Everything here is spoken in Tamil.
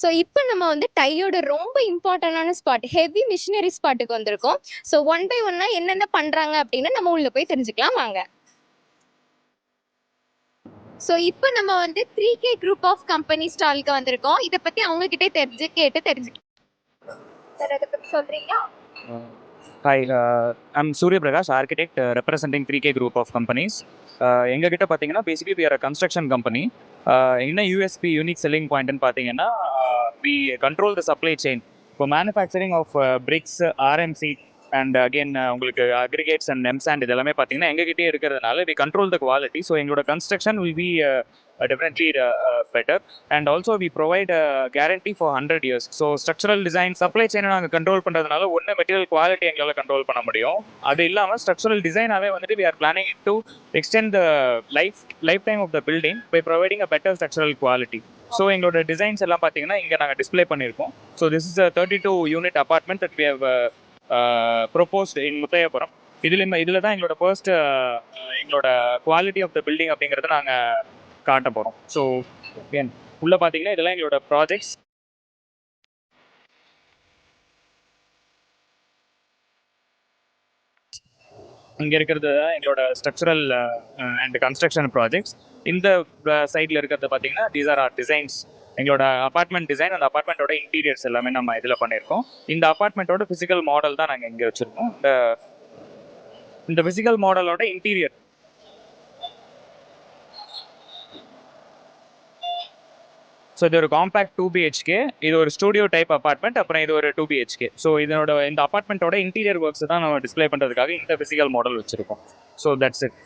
ஸோ இப்போ நம்ம வந்து டையோட ரொம்ப இம்பார்ட்டண்டான ஸ்பாட் ஹெவி மிஷினரி ஸ்பாட்டுக்கு வந்திருக்கோம். ஸோ ஒன் பை ஒன்னா என்னென்ன பண்றாங்க அப்படின்னு நம்ம உள்ள போய் தெரிஞ்சுக்கலாம் வாங்க. ஸோ இப்போ நம்ம வந்து 3K குரூப் ஆஃப் கம்பெனி ஸ்டாலுக்கு வந்திருக்கோம். இதை பத்தி அவங்க கிட்டே தெரிஞ்சுக்கலாம். சார் அதை பத்தி சொல்றீங்களா? Hi, I'm Surya Prakash, architect representing 3K group of companies. எங்ககிட்ட பார்த்தீங்கன்னா basically we are a construction company. என்ன யூஎஸ்பி யூனிக் செல்லிங் பாயிண்ட்னு பார்த்தீங்கன்னா we control the supply chain. இப்போ manufacturing of bricks, RMC and again உங்களுக்கு அக்ரிகேட்ஸ் அண்ட் எம்சாண்ட் இது எல்லாமே பார்த்தீங்கன்னா எங்ககிட்டயே இருக்கிறதுனால we control the quality. So எங்களோட construction will be definitely better. And also we provide a guarantee for 100 years. So structural design supply chain நாங்கள் கண்ட்ரோல் பண்ணுறதுனால ஒன்று மெட்டீரியல் குவாலிட்டி எங்களால் கண்ட்ரோல் பண்ண முடியும். அது இல்லாமல் ஸ்ட்ரக்சரல் டிசைனாகவே வந்துட்டு we are planning to extend the lifetime of the building by providing a better structural quality. So எங்களோட டிசைன்ஸ் எல்லாம் பார்த்தீங்கன்னா இங்கே நாங்கள் டிஸ்பிளே பண்ணியிருக்கோம். So this is a 32 unit apartment that we have proposed in முத்தையபுரம். இதில் தான் எங்களோட ஃபர்ஸ்ட் எங்களோட குவாலிட்டி ஆஃப் த பில்டிங் அப்படிங்கிறத நாங்கள் காட்ட போகிறோம். ஸோ உள்ளே பார்த்தீங்கன்னா இதெல்லாம் எங்களோட ப்ராஜெக்ட்ஸ். இங்கே இருக்கிறது எங்களோட ஸ்ட்ரக்சரல் அண்ட் கன்ஸ்ட்ரக்ஷன் ப்ராஜெக்ட்ஸ். இந்த சைடில் இருக்கிறது பார்த்தீங்கன்னா தீஸ் ஆர் ஆர் டிசைன்ஸ். எங்களோட அப்பார்ட்மெண்ட் டிசைன், அந்த அப்பார்ட்மெண்ட்டோட இன்டீரியர்ஸ் எல்லாமே நம்ம இதில் பண்ணியிருக்கோம். இந்த அப்பார்ட்மெண்ட்டோட ஃபிசிக்கல் மாடல் தான் நாங்கள் இங்கே வச்சுருக்கோம். இந்த ஃபிசிக்கல் மாடலோட இன்டீரியர். ஸோ இது ஒரு காம்பேக்ட் 2BHK, இது ஒரு ஸ்டூடியோ டைப் அப்பார்ட்மெண்ட், அப்புறம் இது ஒரு 2BHK. ஸோ இந்த அப்பார்ட்மெண்ட்டோட இன்டீரியர் ஒர்க்ஸ் தான் நம்ம டிஸ்பிளே பண்ணுறதுக்காக இந்த ஃபிசிக்கல் மாடல் வச்சுருக்கோம். So that's it.